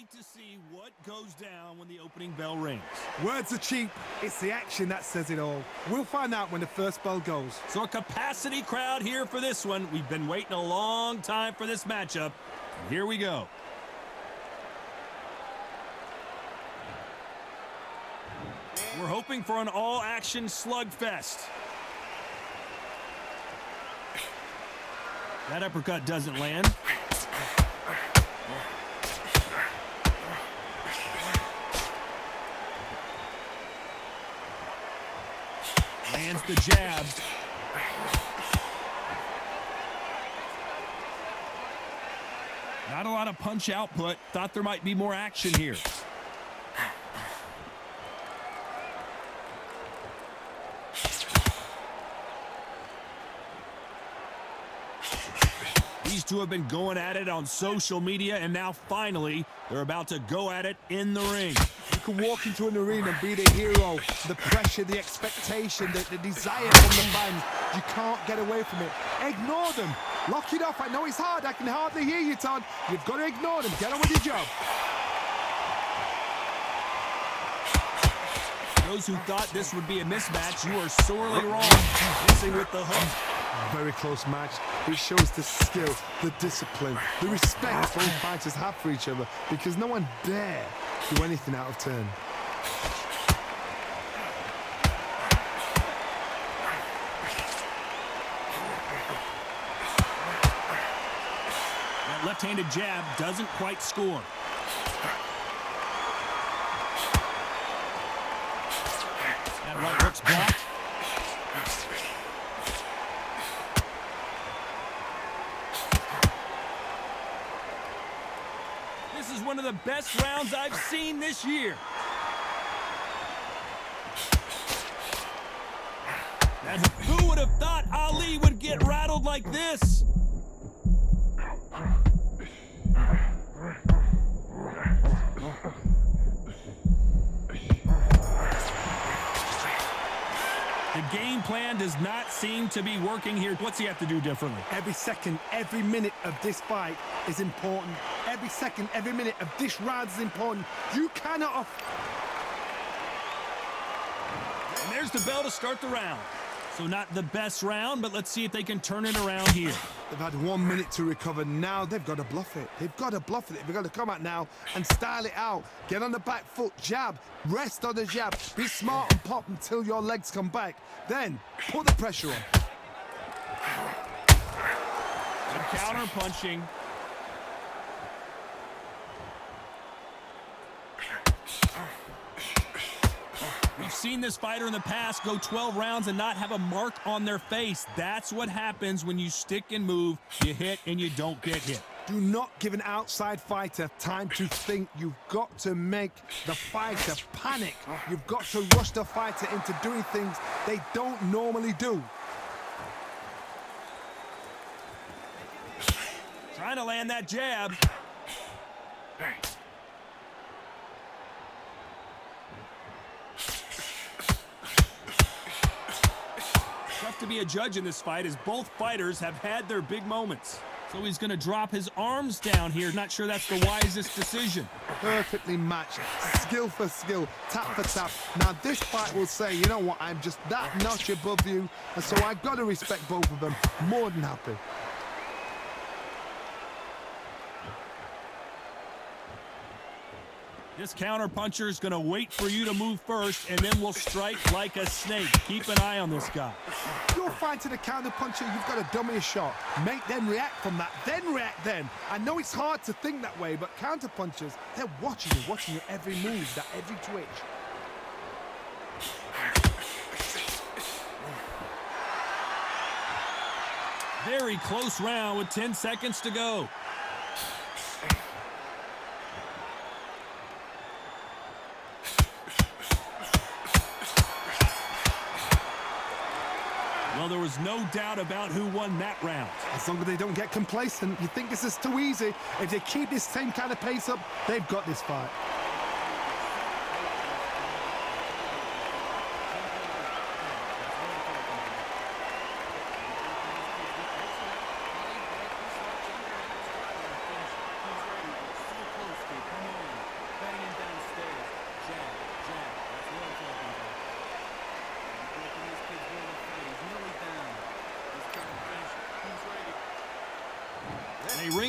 wait to see what goes down when the opening bell rings. Words are cheap. It's the action that says it all. We'll find out when the first bell goes. So a capacity crowd here for this one. We've been waiting a long time for this matchup. And here we go. We're hoping for an all-action slugfest. That uppercut doesn't land. Lands the jab. Not a lot of punch output. Thought there might be more action here. These two have been going at it on social media, and now finally they're about to go at it in the ring. You can walk into an arena and be the hero. The pressure, the expectation, the desire from the fans. You can't get away from it. Ignore them. Lock it off. I know it's hard. I can hardly hear you, Todd. You've got to ignore them. Get on with your job. Those who thought this would be a mismatch, you are sorely wrong. Missing with the hook. Very close match. It shows the skill, the discipline, the respect both fighters have for each other, because no one dare do anything out of turn. That left-handed jab doesn't quite score. That right hook's blocked. This is one of the best rounds I've seen this year. Who would have thought Ali would get rattled like this? The game plan does not seem to be working here. What's he have to do differently? Every second, every minute of this fight is important. Every second, every minute of this round is important. You cannot... And there's the bell to start the round. So not the best round, but let's see if they can turn it around here. They've had 1 minute to recover. Now they've got to bluff it. They've got to bluff it. They've got to come out now and style it out. Get on the back foot, jab, rest on the jab. Be smart and pop until your legs come back. Then put the pressure on. Some counter punching. We've seen this fighter in the past go 12 rounds and not have a mark on their face. That's what happens when you stick and move. You hit and you don't get hit. Do not give an outside fighter time to think. You've got to make the fighter panic. You've got to rush the fighter into doing things they don't normally do. Trying to land that jab. Tough to be a judge in this fight, as both fighters have had their big moments. So he's going to drop his arms down here. Not sure that's the wisest decision. Perfectly matched, skill for skill, tap for tap. Now this fight will say, you know what, I'm just that notch above you, and so I've got to respect both of them. More than happy. This counter-puncher is going to wait for you to move first, and then will strike like a snake. Keep an eye on this guy. You're fighting a counter-puncher, you've got to dummy a shot. Make them react from that, then react then. I know it's hard to think that way, but counter-punchers, they're watching your every move, that every twitch. Very close round with 10 seconds to go. Well, there was no doubt about who won that round. As long as they don't get complacent, you think this is too easy. If they keep this same kind of pace up, they've got this fight.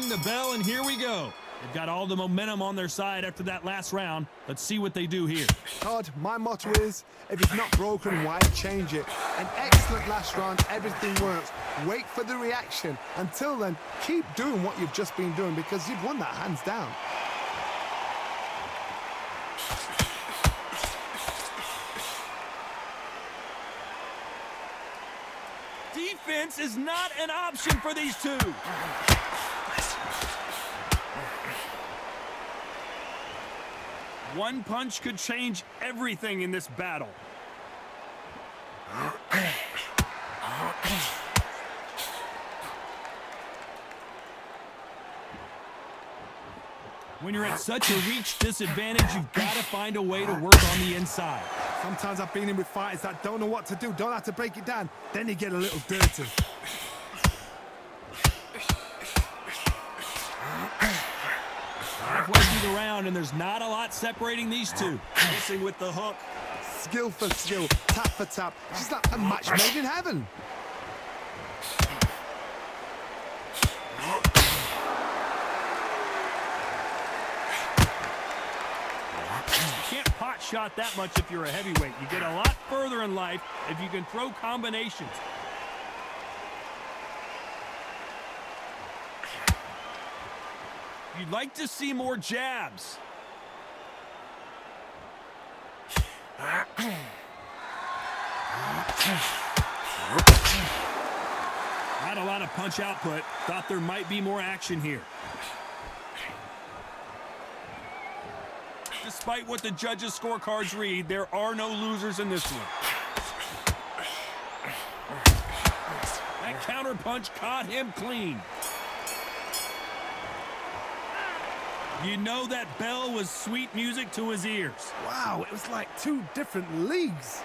ring the bell, and here we go. They've got all the momentum on their side after that last round. Let's see what they do here. Todd, my motto is, if it's not broken, why change it? An excellent last round, everything works. Wait for the reaction. Until then, keep doing what you've just been doing because you've won that hands down. Defense is not an option for these two. One punch could change everything in this battle. When you're at such a reach disadvantage, you've got to find a way to work on the inside. Sometimes I've been in with fighters that don't know what to do, don't have to break it down. Then you get a little dirty. Halfway through the round, and there's not a lot separating these two. Missing with the hook. Skill for skill, tap for tap. She's like a match made in heaven. You can't pot shot that much if you're a heavyweight. You get a lot further in life if you can throw combinations. You'd like to see more jabs. Not a lot of punch output. Thought there might be more action here. Despite what the judges' scorecards read, there are no losers in this one. That counter punch caught him clean. You know that bell was sweet music to his ears. Wow, it was like two different leagues.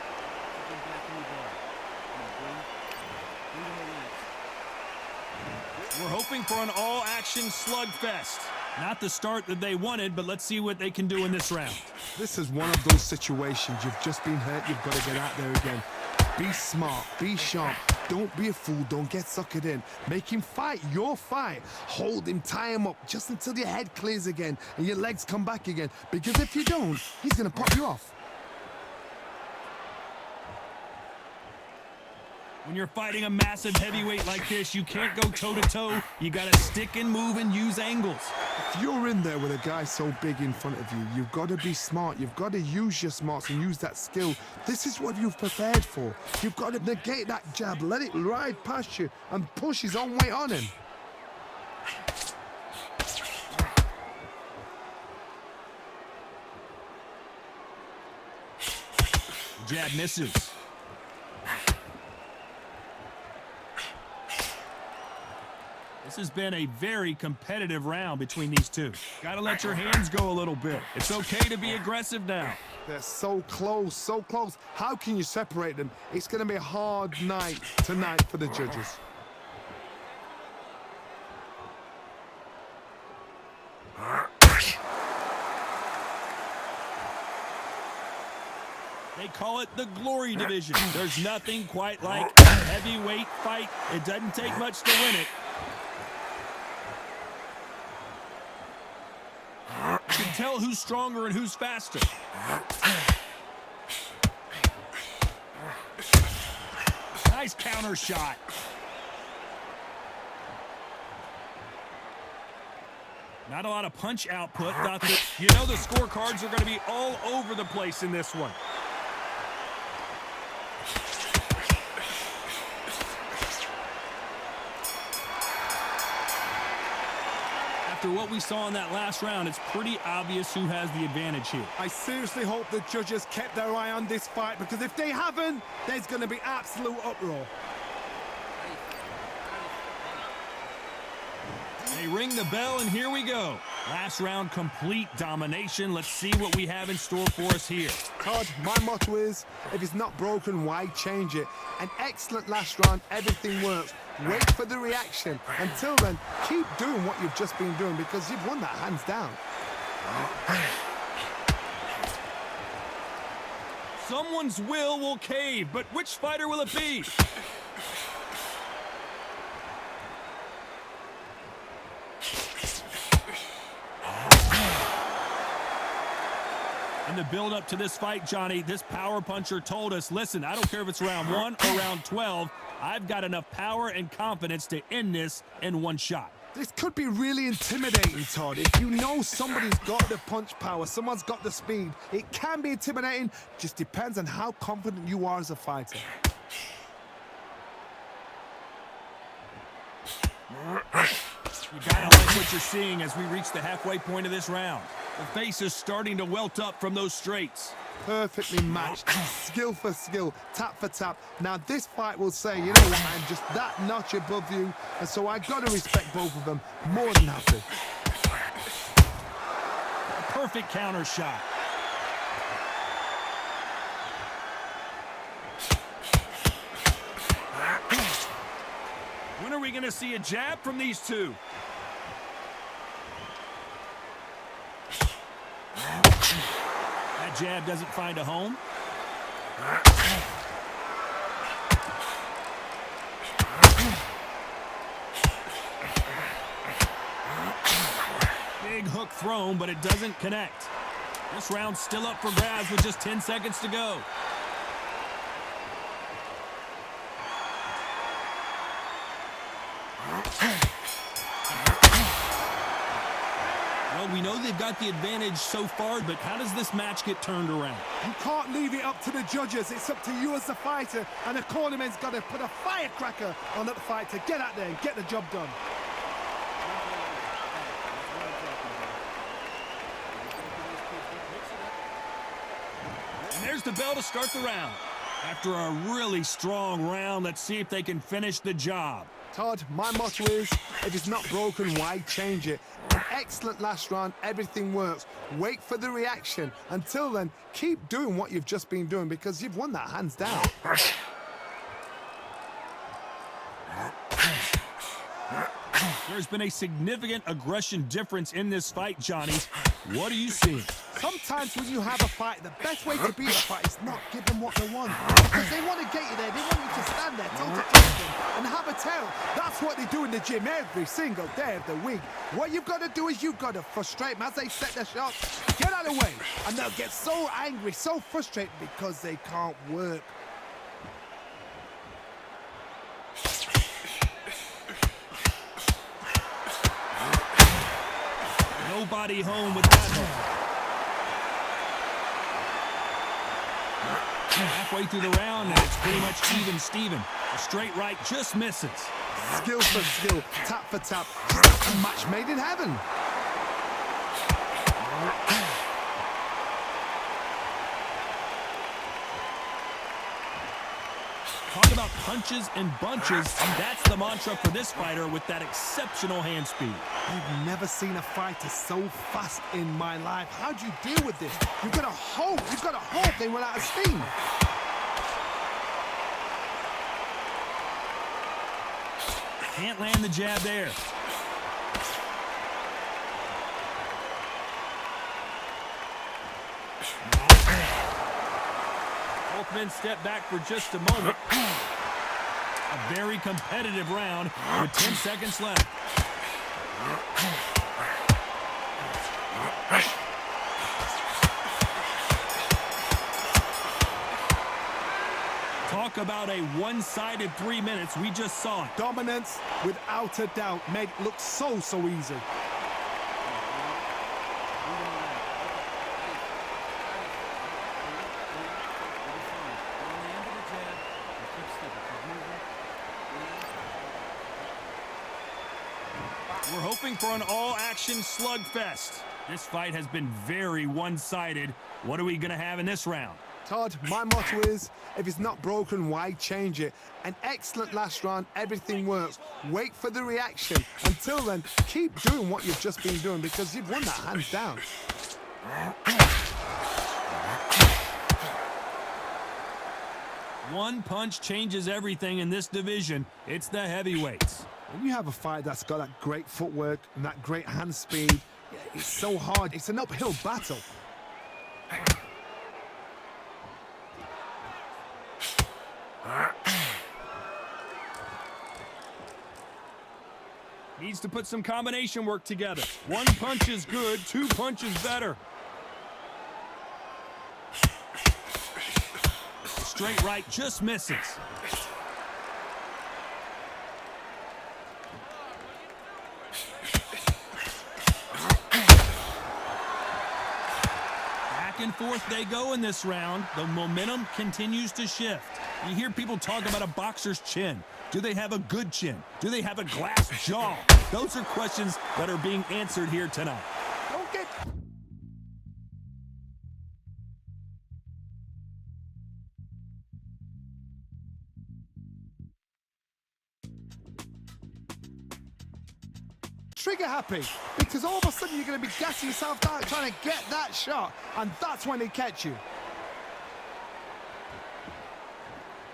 We're hoping for an all-action slugfest. Not the start that they wanted, but let's see what they can do in this round. This is one of those situations. You've just been hurt. You've got to get out there again. Be smart. Be sharp. Don't be a fool. Don't get suckered in. Make him fight your fight. Hold him. Tie him up just until your head clears again and your legs come back again. Because if you don't, he's going to pop you off. When you're fighting a massive heavyweight like this, you can't go toe-to-toe. You got to stick and move and use angles. If you're in there with a guy so big in front of you, you've got to be smart. You've got to use your smarts and use that skill. This is what you've prepared for. You've got to negate that jab, let it ride past you and push his own weight on him. Jab misses. This has been a very competitive round between these two. Got to let your hands go a little bit. It's okay to be aggressive now. They're so close, so close. How can you separate them? It's going to be a hard night tonight for the judges. They call it the glory division. There's nothing quite like a heavyweight fight. It doesn't take much to win it. You can tell who's stronger and who's faster. Nice counter shot. Not a lot of punch output. You know the scorecards are going to be all over the place in this one. After what we saw in that last round, it's pretty obvious who has the advantage here. I seriously hope the judges kept their eye on this fight, because if they haven't, there's going to be absolute uproar. They ring the bell, and here we go. Last round, complete domination. Let's see what we have in store for us here. Todd, my motto is, if it's not broken, why change it? An excellent last round, everything works. Wait for the reaction. Until then, keep doing what you've just been doing, because you've won that hands down. Someone's will cave, but which fighter will it be? In the build-up to this fight, Johnny, this power puncher told us, listen, I don't care if it's round 1 or round 12, I've got enough power and confidence to end this in one shot. This could be really intimidating, Todd. If you know somebody's got the punch power, someone's got the speed, it can be intimidating. Just depends on how confident you are as a fighter. You gotta like what you're seeing as we reach the halfway point of this round. The face is starting to welt up from those straights. Perfectly matched, skill for skill, tap for tap. Now this fight will say, you know what, I'm just that notch above you, and so I gotta respect both of them more than happy. A perfect counter shot. When are we gonna see a jab from these two? That jab doesn't find a home. Big hook thrown, but it doesn't connect. This round's still up for grabs with just 10 seconds to go. Well, we know they've got the advantage so far, but how does this match get turned around? You can't leave it up to the judges. It's up to you as the fighter, and the cornerman's got to put a firecracker on that fight to get out there and get the job done. And there's the bell to start the round. After a really strong round, let's see if they can finish the job. Todd, my motto is, if it's not broken, why change it? An excellent last round, everything works. Wait for the reaction. Until then, keep doing what you've just been doing because you've won that hands down. There's been a significant aggression difference in this fight, Johnny. What are you seeing? Sometimes when you have a fight, the best way to beat a fight is not give them what they want. Because they want to get you there. They want you to stand there, toe to toe them, and have a tail. That's what they do in the gym every single day of the week. What you've got to do is you've got to frustrate them as they set their shots. Get out of the way. And they'll get so angry, so frustrated because they can't work. Nobody home with that one. Halfway through the round, and it's pretty much even Steven. A straight right just misses. Skill for skill, tap for tap. A match made in heaven. Talk about punches and bunches. That's the mantra for this fighter with that exceptional hand speed. I've never seen a fighter so fast in my life. How do you deal with this? You've got to hope they run out of steam. Can't land the jab there. Both men step back for just a moment. A very competitive round with 10 seconds left. Talk about a one-sided 3 minutes. We just saw it. Dominance, without a doubt, made it look so easy. We're hoping for an all-action slugfest. This fight has been very one-sided. What are we going to have in this round? Todd, my motto is, if it's not broken, why change it? An excellent last round, everything works. Wait for the reaction. Until then, keep doing what you've just been doing because you've won that hands down. One punch changes everything in this division. It's the heavyweights. When you have a fight that's got that great footwork and that great hand speed, it's so hard. It's an uphill battle. Needs to put some combination work together. One punch is good, two punches better. straight right, just misses. Back and forth they go in this round. The momentum continues to shift. You hear people talk about a boxer's chin. Do they have a good chin? Do they have a glass jaw? Those are questions that are being answered here tonight. Don't get... trigger happy, because all of a sudden you're going to be gassing yourself out trying to get that shot, and that's when they catch you.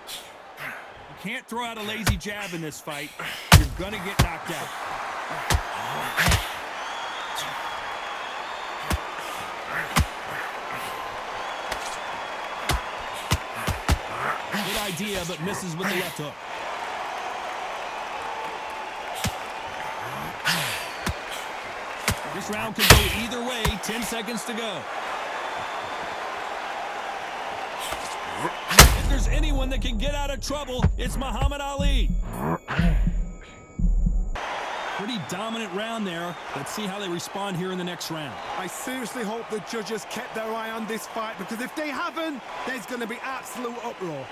You can't throw out a lazy jab in this fight. You're going to get knocked out. Good idea, but misses with the left hook. This round could go either way. 10 seconds to go. If there's anyone that can get out of trouble, it's Muhammad Ali. Pretty dominant round there. Let's see how they respond here in the next round. I seriously hope the judges kept their eye on this fight, because if they haven't, there's going to be absolute uproar.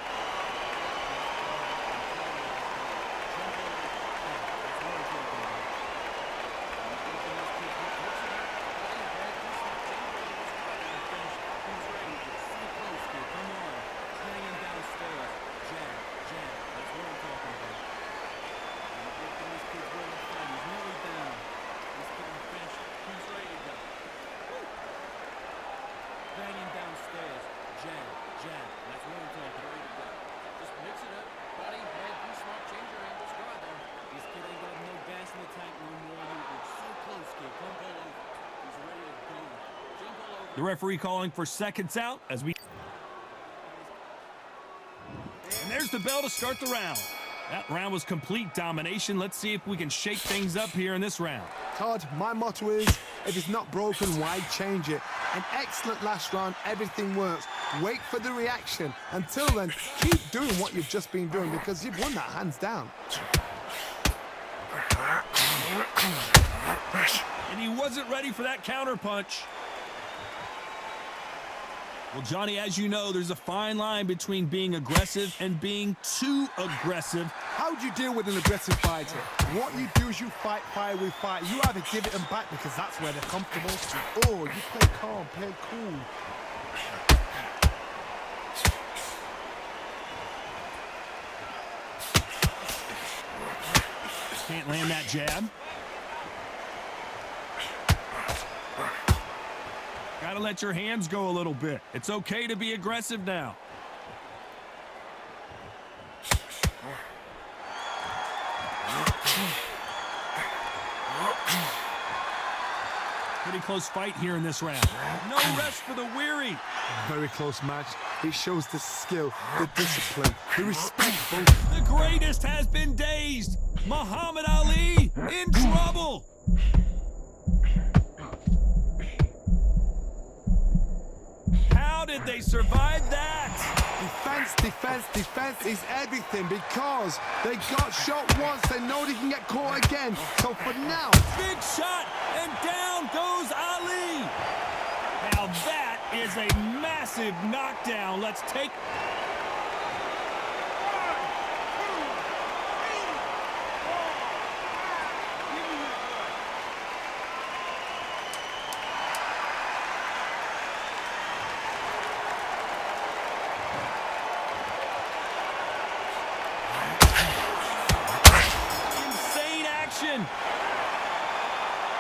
The referee calling for seconds out as we... And there's the bell to start the round. That round was complete domination. Let's see if we can shake things up here in this round. Todd, my motto is, if it's not broken, why change it? An excellent last round, everything works. Wait for the reaction. Until then, keep doing what you've just been doing, because you've won that hands down. And he wasn't ready for that counter punch. Well, Johnny, as you know, there's a fine line between being aggressive and being too aggressive. How do you deal with an aggressive fighter? What you do is you fight fire with fire. You either give it them back because that's where they're comfortable, or you play calm, play cool. Can't land that jab. Gotta let your hands go a little bit. It's okay to be aggressive now. Pretty close fight here in this round. No rest for the weary. Very close match. It shows the skill, the discipline, the respect. The greatest has been dazed. Muhammad Ali in trouble. How did they survive that? Defense, defense, defense is everything, because they got shot once, they know they can get caught again. So for now... Big shot, and down goes Ali. Now that is a massive knockdown. Let's take...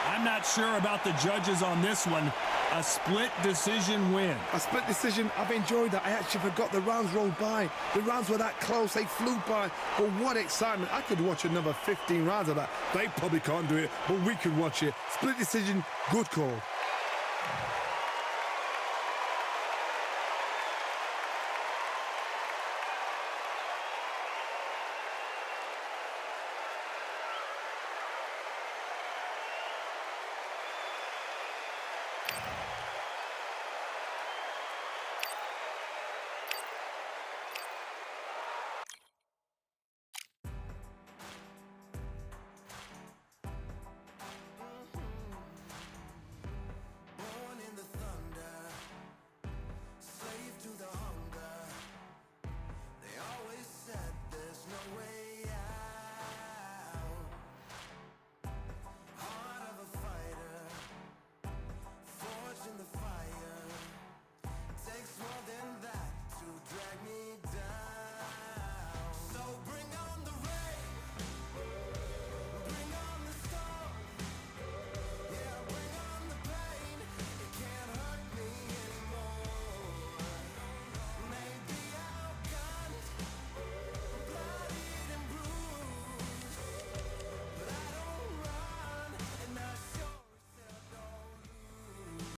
I'm not sure about the judges on this one. A split decision win. A split decision, I've enjoyed that. I actually forgot the rounds rolled by. The rounds were that close, they flew by. But what excitement. I could watch another 15 rounds of that. They probably can't do it, but we could watch it. Split decision, good call.